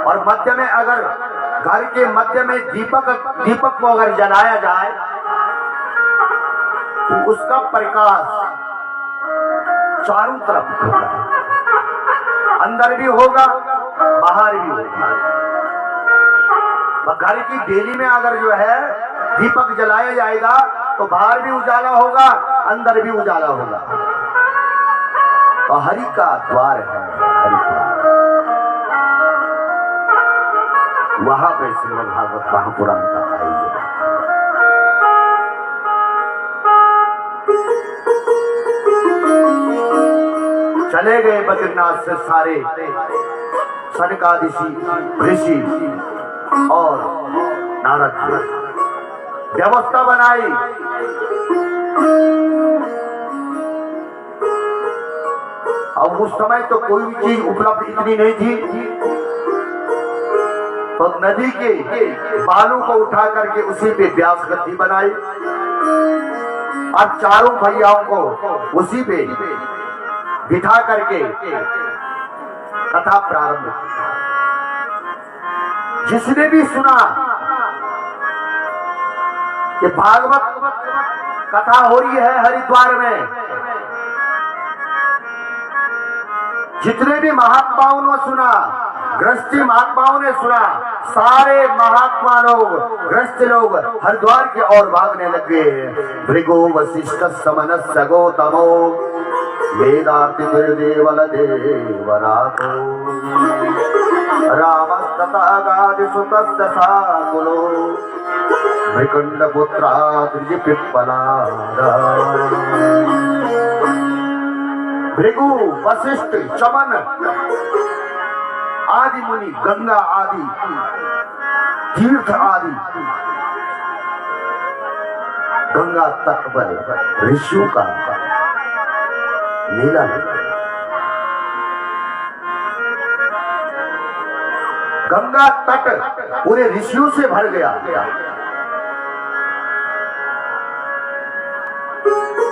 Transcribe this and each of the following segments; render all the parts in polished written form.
और मध्य में अगर घर के मध्य में दीपक को अगर जलाया जाए तो उसका प्रकाश चारों तरफ होगा, अंदर भी होगा बाहर भी होगा। घर की डेली में अगर जो है दीपक जलाया जाएगा तो बाहर भी उजाला होगा, अंदर भी उजाला होगा। तो हरि का द्वार है, हरि द्वार, वहां पे श्रीमद् भागवत महापुराण का आयोजन। चले गए बद्रीनाथ से सारे सनकादिशी ऋषि और नारद जी, व्यवस्था बनाई। अब उस समय तो कोई भी चीज उपलब्ध इतनी नहीं थी, तो नदी के बालू को उठा करके उसी पे व्यास गद्दी बनाई और चारों भैयाओं को उसी पे बिठा करके कथा प्रारंभ की। जिसने भी सुना कि भागवत कथा हो रही है हरिद्वार में, जितने भी महात्माओं ने सुना, गृहस्थी महात्माओं ने सुना, सारे महात्मा लोग गृहस्थ लोग हरिद्वार की ओर भागने लगे। भृगु वशिष्ठ समनस्य गौतमो वेदार्ति देवल देवरातो रामस्तथा गादिसुतस्य साकुलो मृकंड पुत्राद्रि पिप्पला। भृगु वशिष्ठ चमन आदि मुनि, गंगा आदि तीर्थ आदि गंगा तट पर ऋषियों का मेला है। गंगा तट पूरे ऋषियों से भर गया।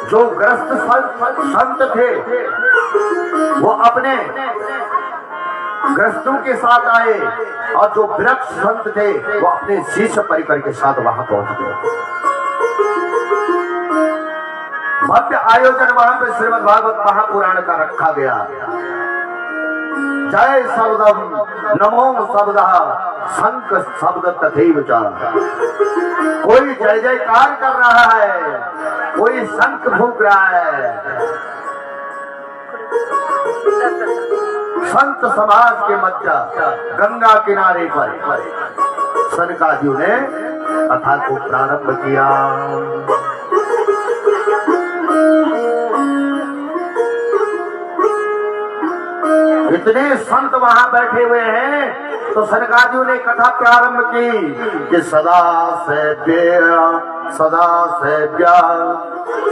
जो ग्रस्त संत थे वो अपने ग्रस्तों के साथ आए और जो वृक्ष संत थे वो अपने शिष्य परिकर के साथ वहां पहुंच गए। भव्य आयोजन वहां पर श्रीमद् भागवत महापुराण का रखा गया। जय शब्दम नमो शब्दः शंख शब्द तथैव च। कोई जय जयकार कर रहा है, कोई शंख फूंक रहा है। संत समाज के मध्य गंगा किनारे पर सनकादियों ने कथा को प्रारंभ किया। इतने संत वहां बैठे हुए हैं तो सनकादियों ने कथा प्रारंभ की कि सदा सेव्या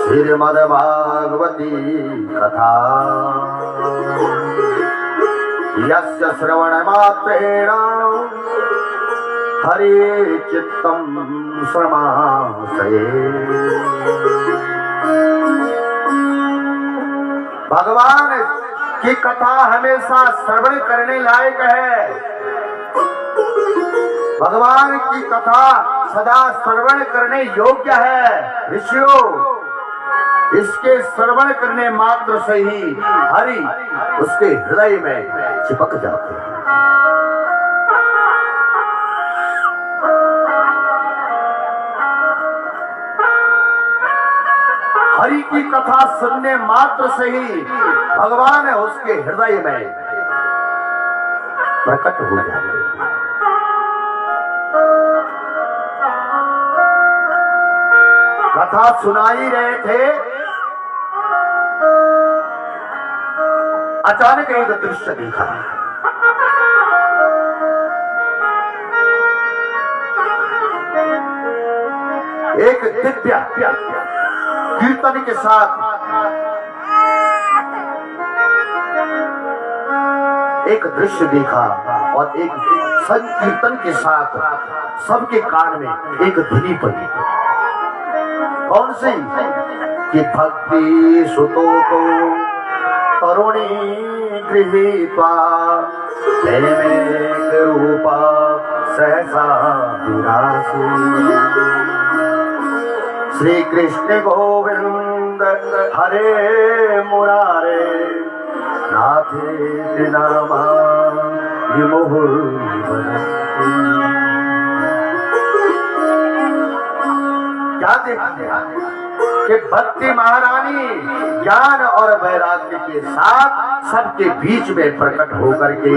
श्रीमद् भागवती कथा यस्य श्रवण मात्रेण हरे चित्तम समासये। भगवान की कथा हमेशा श्रवण करने लायक है। भगवान की कथा सदा श्रवण करने योग्य है। ऋषियों, इसके श्रवण करने मात्र से ही हरि उसके हृदय में चिपक जाते हैं। हरि की कथा सुनने मात्र से ही भगवान उसके हृदय में प्रकट हो जाते हैं। कथा सुनाई रहे थे, अचानक एक दृश्य देखा। एक दिव्य कीर्तन के साथ एक दृश्य देखा और एक संकीर्तन के साथ सबके कान में एक ध्वनि पड़ी। कौन सी? कि भक्ति सुतो को तरुणी गृहीत्वा प्रेमे रूपा सहसा विरासु। श्री कृष्ण गोविंद हरे मुरारे नाथे नामा क्या देखते हैं कि भक्ति महारानी ज्ञान और वैराग्य के साथ सबके बीच में प्रकट होकर के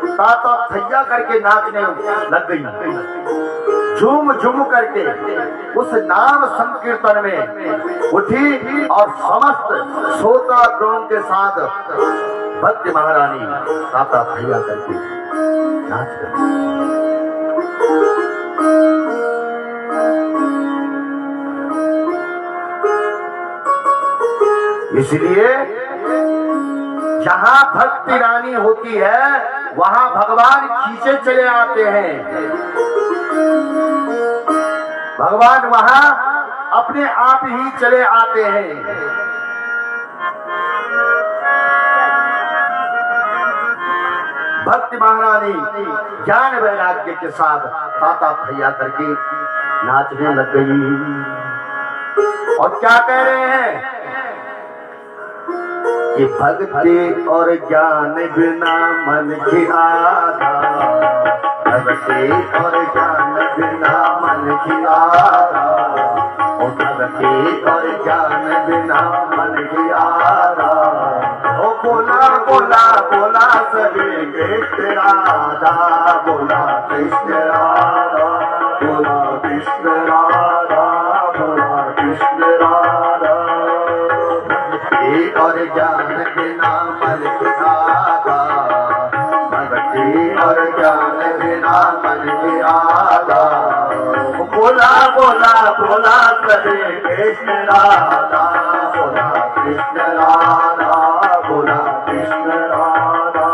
ताता थैया करके नाचने लग गई। झूम झूम करके उस नाम संकीर्तन में उठी और समस्त श्रोता गण के साथ भक्ति महारानी ताता थैया करके नाच रही। इसलिए जहां भक्ति रानी होती है वहां भगवान खींचे चले आते हैं। भगवान वहां अपने आप ही चले आते हैं। भक्ति महारानी ज्ञान वैराग्य के साथ ताता थैया करके नाचने लग गई और क्या कह रहे हैं कि भक्ति और ज्ञान बिना मन की आधार, भक्ति और ज्ञान बिना मन की आधार, भक्ति और ज्ञान बिना मन की आधार। ओ बोला बोला बोला सभी कृष्ण राधा, बोला कृष्ण राधा, बोला कृष्ण राधा, बोला कृष्ण राधा। और ज्ञान बिना मन की आधार, भक्ति और ज्ञान बिना मन की आधार। बोला बोला बोला सभी कृष्ण राधा, बोला कृष्ण राधा, बोला कृष्ण राधा,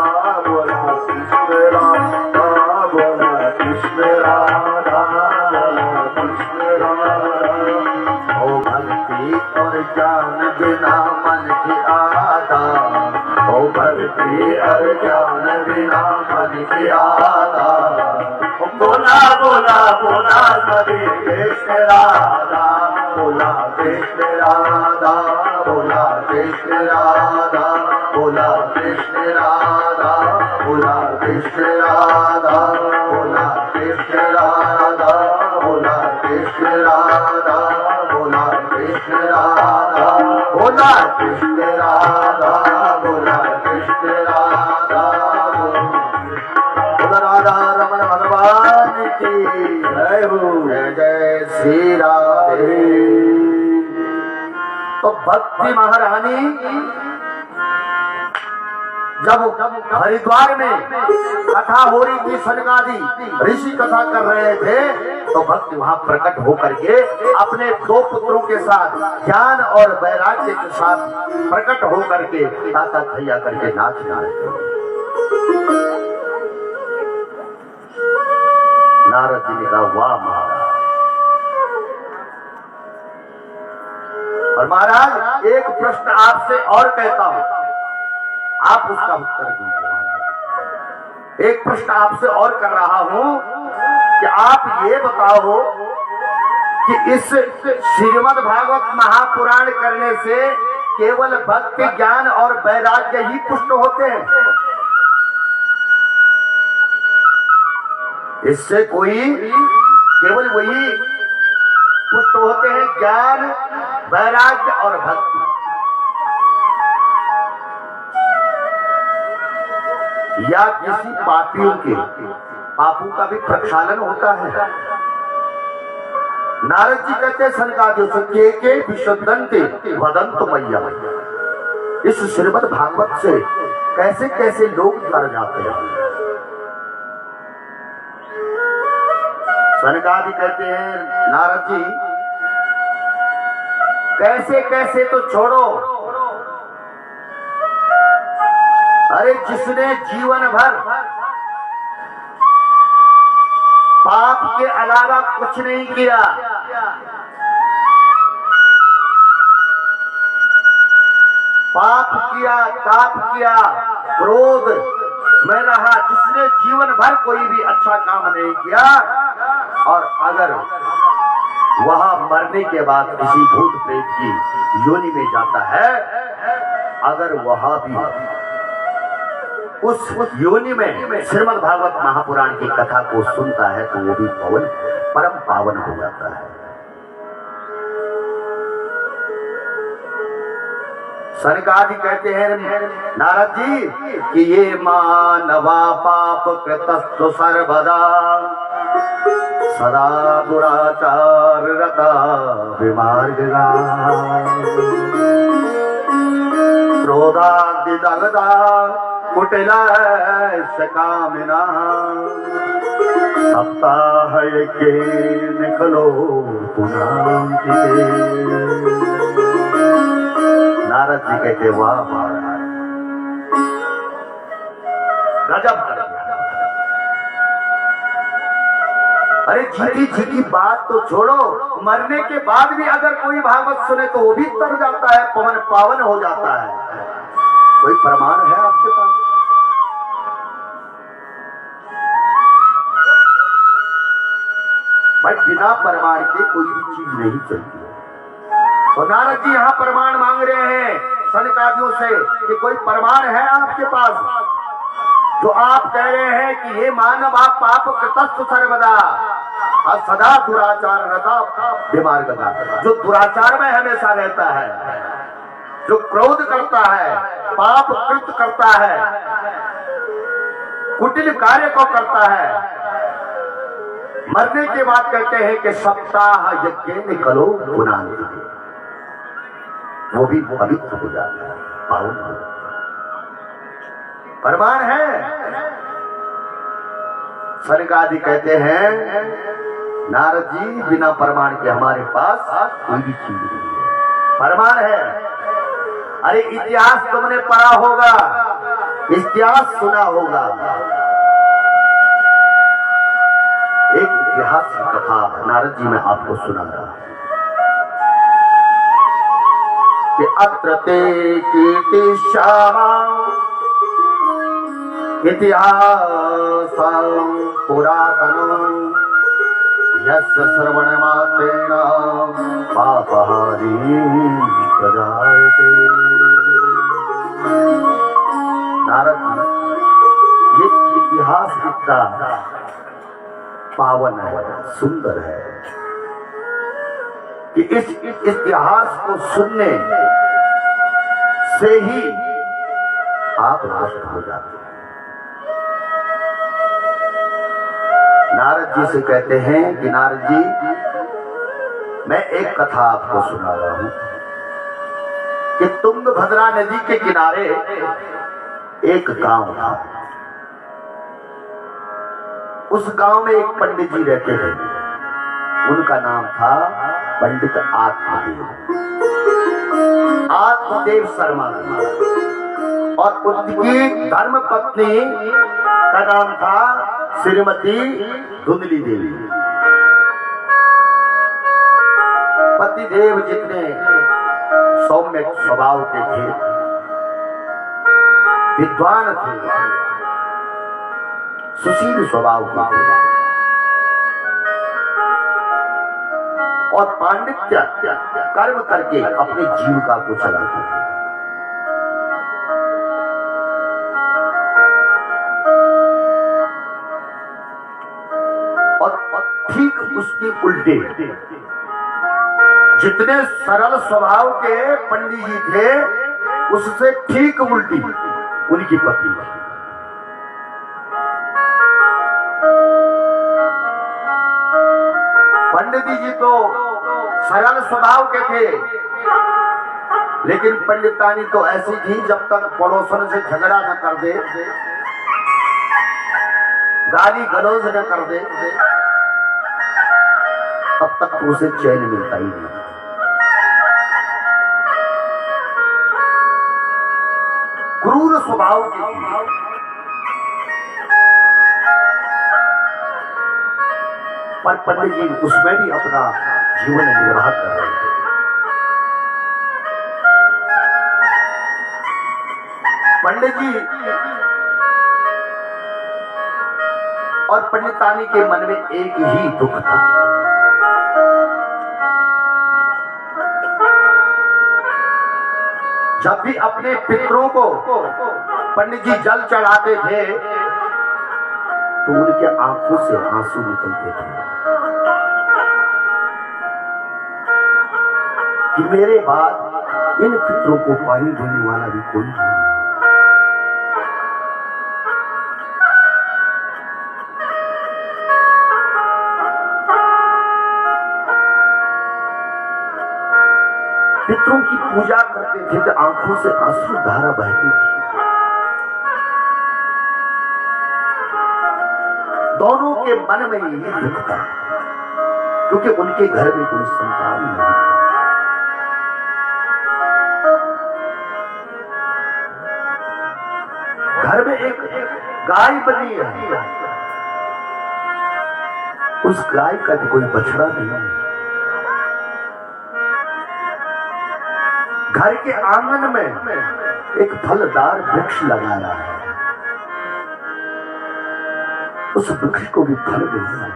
बोला कृष्ण राधा, बोला कृष्ण राधा, बोला कृष्ण राधा। ओ भक्ति और ज्ञान बिना मन की आधार, ओ भक्ति और ज्ञान बिना मन की आधार। बोला बोला बोला सभी कृष्ण राधा, बोला कृष्ण राधा, बोला कृष्ण राधा, बोला कृष्ण राधा, बोला कृष्ण राधा, बोला कृष्ण राधा, बोला कृष्ण राधा, बोला कृष्ण राधा, बोला कृष्ण राधा, बोला कृष्ण राधा। बोला राधा रमण भगवान की जय हो। जय जय श्री राधे। तो भक्ति महारानी जब हरिद्वार में कथा हो रही थी, सनकादि ऋषि कथा कर रहे थे, तो भक्त वहां प्रकट होकर के अपने दो पुत्रों के साथ ज्ञान और वैराग्य के साथ प्रकट होकर के ताता थैया करके नाच रहे थे। नारद जी ने कहा वाह महाराज। और महाराज एक प्रश्न आपसे और कहता हूं, आप उसका उत्तर दीजिए महाराज। एक प्रश्न आपसे और कर रहा हूं कि आप ये बताओ कि इस श्रीमद् भागवत महापुराण करने से केवल भक्ति ज्ञान और वैराग्य ही पुष्ट होते हैं? इससे कोई केवल वही पुष्ट होते हैं, ज्ञान वैराग्य और भक्ति? या किसी पापियों के पापों का भी प्रक्षालन होता है? नारद जी कहते सनकादियों से के विशुद्धन्ते वदन्तु मय्या। इस श्रीमद् भागवत से कैसे कैसे लोग तर जाते हैं। सनकादि कहते हैं नारद जी कैसे कैसे तो छोड़ो, अरे जिसने जीवन भर पाप के अलावा कुछ नहीं किया, पाप किया, ताप किया, क्रोध में रहा, जिसने जीवन भर कोई भी अच्छा काम नहीं किया और अगर वह मरने के बाद किसी भूत प्रेत की योनि में जाता है, अगर वह भी उस योनि में श्रीमद् भागवत महापुराण की कथा को सुनता है तो वो भी परम पावन हो जाता है। सनकादि कहते हैं नारद जी कि ये मानवा पाप कृतस्तु सर्वदा सदा दुराचार रता विमार्गा क्रोधादि दगदा कुटिल कामिना सप्ताह के निकलो पुनांति। नारद जी कहते वाह महाराज गजब कर दिया। अरे जीती जी की बात तो छोड़ो, मरने के बाद भी अगर कोई भागवत सुने तो वो भी तर जाता है, पवन पावन हो जाता है। कोई प्रमाण है आपके पास? भाई बिना प्रमाण के कोई भी चीज नहीं चलती है। तो नारद जी यहाँ प्रमाण मांग रहे हैं सनकादियों से कि कोई प्रमाण है आपके पास जो आप कह रहे हैं कि ये मानव आप पाप कृतस्तु सर्वदा और सदा दुराचार रहता बीमार का, जो दुराचार में हमेशा रहता है, जो क्रोध करता है, पाप कृत करता है, कुटिल कार्य को करता है, मरने के बाद कहते हैं कि सप्ताह यज्ञ निकलो पुनांति, वो भी पवित्र हो जाता है, पावन हो जाता है। प्रमाण है। सनकादि कहते हैं नारद जी बिना प्रमाण के हमारे पास कोई भी चीज नहीं है, प्रमाण है। अरे इतिहास तुमने पढ़ा होगा, इतिहास सुना होगा। एक इतिहास की कथा नारद जी मैं आपको सुना रहा कि अत्र ते कीर्ति श्यामा इतिहास पुरातनम यस्य श्रवणमात्रेण पापहारी प्रजायते। नारद जी ये इतिहास कितना पावन है, सुंदर है कि इस इतिहास को सुनने से ही आप नष्ट हो जाते हैं। नारद जी से कहते हैं कि नारद जी मैं एक कथा आपको सुना रहा हूं कि तुंगभद्रा नदी के किनारे एक गांव था। उस गांव में एक पंडित जी रहते थे, उनका नाम था पंडित आत्मदेव शर्मा और उनकी धर्म पत्नी का नाम था श्रीमती धुंधली देवी। पतिदेव जितने सौम्य स्वभाव के थे, विद्वान थे, सुशील स्वभाव के थे और पांडित्य कर्म करके अपने जीविका को चलाते थे। और ठीक उसके उल्टे जितने सरल स्वभाव के पंडित जी थे, उससे ठीक उल्टी उनकी पत्नी। पंडित जी तो सरल स्वभाव के थे, लेकिन पंडितानी तो ऐसी थी जब तक पड़ोसन से झगड़ा न कर दे, गाली गलौज न कर दे, तब तक तो उसे चैन मिलता ही नहीं। क्रूर स्वभाव की थी। पर पंडित जी उसमें भी अपना जीवन निर्वाह कर रहे थे। पंडित जी और पंडितानी के मन में एक ही दुख था। जब भी अपने पितरों को पंडित जी जल चढ़ाते थे तो उनके आंखों से आंसू निकलते थे कि मेरे बाद इन पितरों को पानी देने वाला भी कोई नहीं। पितरों की पूजा करते थे तो आंखों से आंसू धारा बहती थी। दोनों के मन में यही दुख था क्योंकि उनके घर में कोई संतान नहीं थी। घर में एक गाय बनी है, उस गाय का भी कोई बछड़ा नहीं है। घर के आंगन में एक फलदार वृक्ष लगाया है, उस वृक्ष को भी फल नहीं है।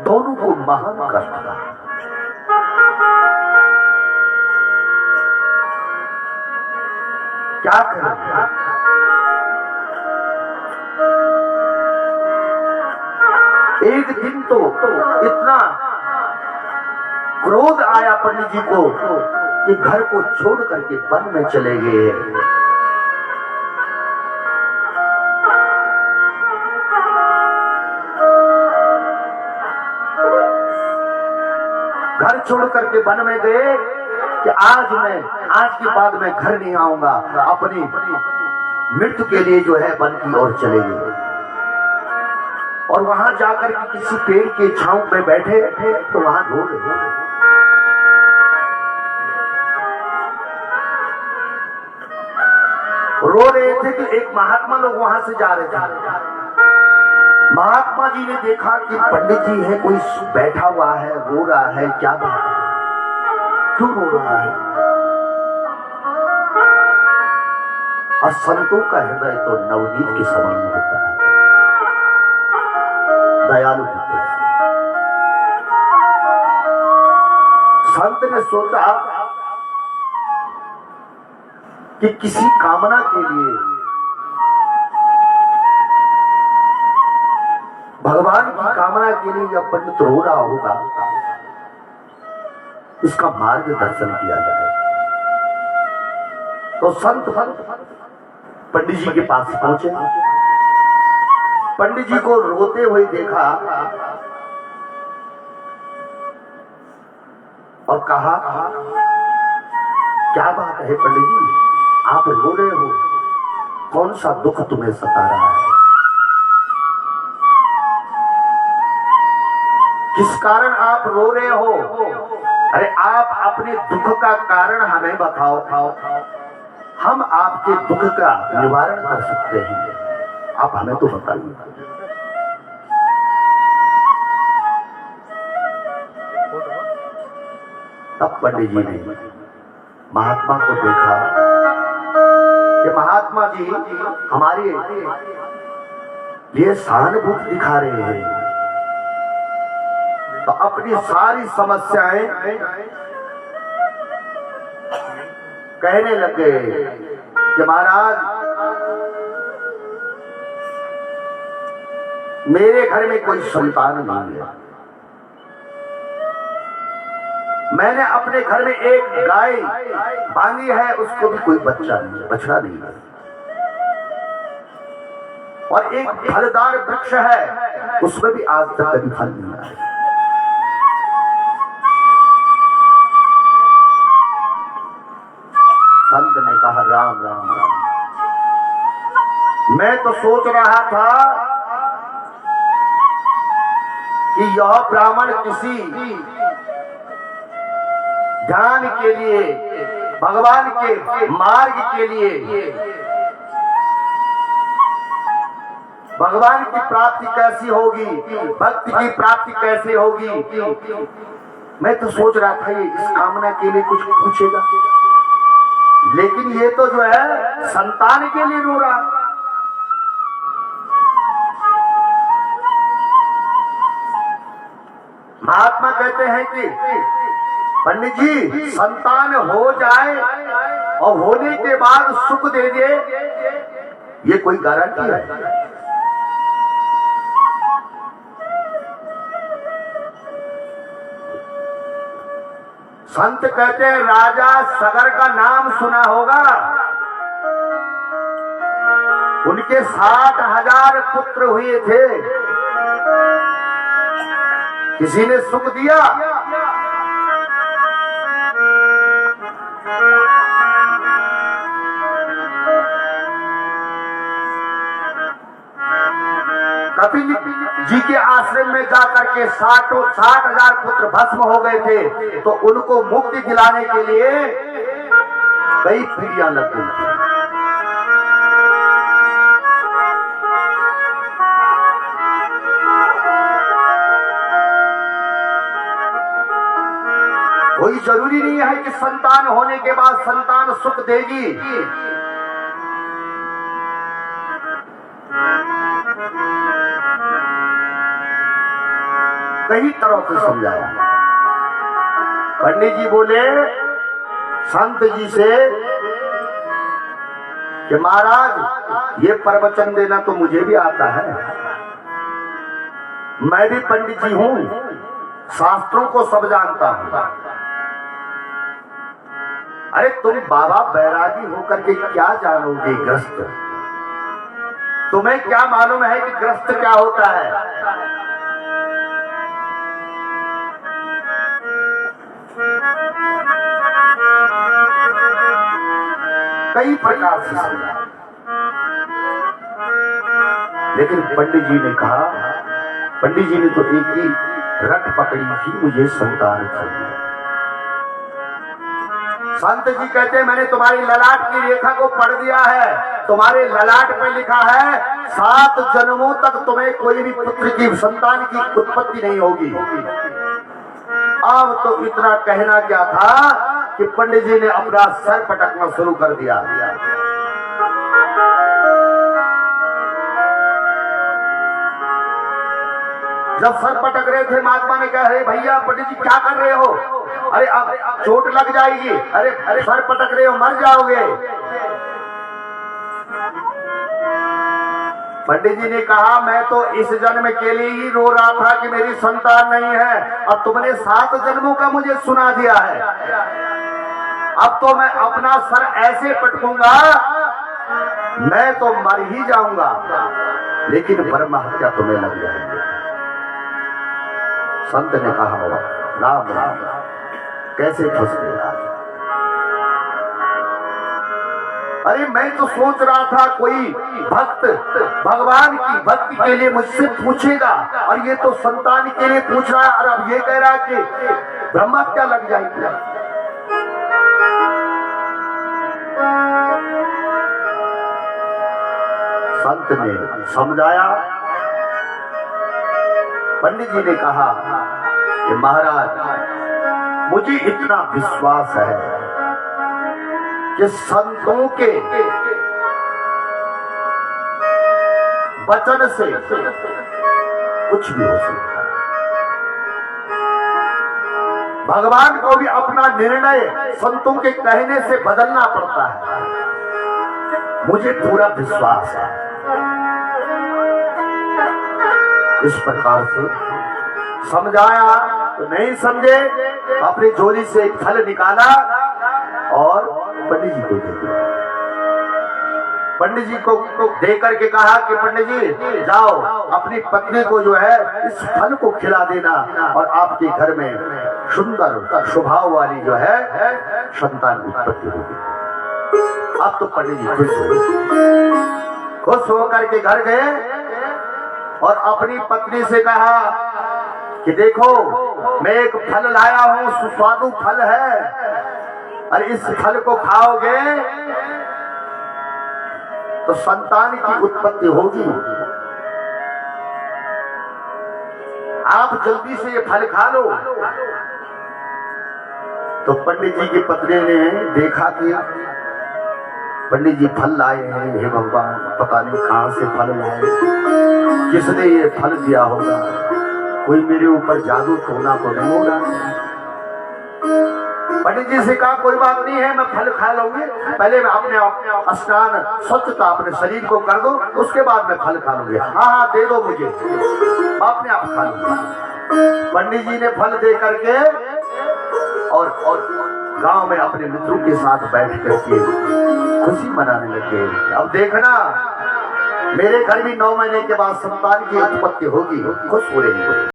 दोनों को महान कष्ट था। क्या करें? एक दिन तो इतना क्रोध आया पंडित जी को कि घर को छोड़ करके वन में चले गए। घर छोड़ करके वन में गए कि आज के बाद मैं घर नहीं आऊंगा, अपनी मृत्यु के लिए जो है वन की ओर चले गए। और वहां जाकर के किसी पेड़ के छांव में बैठे तो वहां रो रहे। रो रहे थे कि एक महात्मा लोग वहां से जा रहे थे। महात्मा जी ने देखा कि पंडित जी है, कोई बैठा हुआ है, रो रहा है, क्या बात है, क्यों रो रहा है? और संतों का हृदय तो नवनीत के समान होता है, दयालु होते हैं। संत ने सोचा कि किसी कामना के लिए भगवान की कामना के लिए जब पंडित रो रहा होगा, इसका मार्गदर्शन किया जाए। तो संत पंडित जी के पास पहुंचे। पंडित जी को रोते हुए देखा और कहा, क्या बात है पंडित जी, आप रो रहे हो, कौन सा दुख तुम्हें सता रहा है? किस कारण आप रो रहे हो? अरे आप अपने दुख का कारण हमें बताओ, हम आपके दुख का निवारण कर सकते हैं, आप हमें तो बताइए। तब पंडित जी ने महात्मा को देखा कि महात्मा जी हमारे लिए सहानुभूति दिखा रहे हैं, तो अपनी सारी समस्याएं कहने लगे कि महाराज मेरे घर में कोई संतान नहीं है, मैंने अपने घर में एक गाय बांधी है, उसको भी कोई बच्चा नहीं है, बछड़ा नहीं है, और एक फलदार वृक्ष है, उसमें भी आज तक कभी फल नहीं आया। संत ने कहा, राम राम राम, मैं तो सोच रहा था कि यह ब्राह्मण किसी ध्यान के लिए, भगवान के मार्ग के लिए, भगवान की प्राप्ति कैसी होगी, भक्ति की प्राप्ति कैसे होगी, मैं तो सोच रहा था ये इस कामना के लिए कुछ पूछेगा। लेकिन ये तो जो है संतान के लिए रो रहा। महात्मा कहते हैं कि पंडित जी, संतान हो जाए और होने के बाद सुख दे दे, ये कोई गारंटी है? संत कहते हैं राजा सगर का नाम सुना होगा। उनके 60,000 पुत्र हुए थे। किसी ने सुख दिया? कपिल जी के आश्रम में जाकर के 60,000 पुत्र भस्म हो गए थे, तो उनको मुक्ति दिलाने के लिए कई पीढ़ियां लग गई थी। कोई जरूरी नहीं है कि संतान होने के बाद संतान सुख देगी। कई तरह से समझाया। पंडित जी बोले संत जी से कि महाराज, ये प्रवचन देना तो मुझे भी आता है, मैं भी पंडित जी हूं, शास्त्रों को सब जानता हूं। अरे तुम बाबा बैरागी होकर के क्या जानोगे ग्रस्त? तुम्हें क्या मालूम है कि ग्रस्त क्या होता है? कई प्रकार से समझा, लेकिन पंडित जी ने कहा, पंडित जी ने तो एक ही रट पकड़ी थी, मुझे संतान चाहिए। संत जी कहते हैं मैंने तुम्हारी ललाट की रेखा को पढ़ दिया है। तुम्हारे ललाट पे लिखा है 7 जन्मों तक तुम्हें कोई भी पुत्र की संतान की उत्पत्ति नहीं होगी। अब तो इतना कहना क्या था कि पंडित जी ने अपना सर पटकना शुरू कर दिया। जब सर पटक रहे थे, महात्मा ने कहा, अरे भैया पंडित जी क्या कर रहे हो? अरे अब चोट लग जाएगी। अरे सर पटक रहे हो, मर जाओगे। पंडित जी ने कहा मैं तो इस जन्म के लिए ही रो रहा था कि मेरी संतान नहीं है, अब तुमने 7 जन्मों का मुझे सुना दिया है। अब तो मैं अपना सर ऐसे पटकूंगा, मैं तो मर ही जाऊंगा, लेकिन ब्रह्म हत्या तुम्हें लग जाएगी। संत ने कहा राम राम, कैसे फंस गया? अरे मैं तो सोच रहा था कोई भक्त भगवान की भक्ति के लिए मुझसे पूछेगा, और ये तो संतान के लिए पूछ रहा है, और अब ये कह रहा है कि ब्रह्म हत्या लग जाएगी। संत ने समझाया। पंडित जी ने कहा कि महाराज, मुझे इतना विश्वास है कि संतों के वचन से कुछ भी हो सकता है। भगवान को भी अपना निर्णय संतों के कहने से बदलना पड़ता है। मुझे पूरा विश्वास है। इस प्रकार से समझाया तो नहीं समझे, अपनी झोली से एक फल निकाला और पंडित जी को दे दिया। पंडित जी को दे करके कहा कि पंडित जी जाओ, अपनी पत्नी को जो है इस फल को खिला देना, और आपके घर में सुंदर स्वभाव वाली जो है संतान उत्पत्ति होगी। अब तो पंडित जी खुश होकर के घर गए और अपनी पत्नी से कहा कि देखो मैं एक फल लाया हूं, सुस्वादु फल है, और इस फल को खाओगे तो संतान की उत्पत्ति होगी। आप जल्दी से ये फल खा लो। तो पंडित जी की पत्नी ने देखा कि पंडित जी फल लाए हैं, हे भगवान पता नहीं कहां से फल लाए, किसने ये फल दिया होगा, कोई मेरे ऊपर जादू टोना तो नहीं होगा। पंडित जी से कहा कोई बात नहीं है, मैं फल खा लूंगी, पहले मैं अपने स्नान स्वच्छता अपने शरीर को कर दो, उसके बाद मैं फल खा लूंगी। हाँ हाँ दे दो मुझे, अपने आप खा लूंगी। पंडित जी ने फल दे करके और गांव में अपने मित्रों के साथ बैठ करके खुशी मनाने लगे। अब देखना मेरे घर भी 9 महीने के बाद संतान की उत्पत्ति होगी, खुश हो रही है।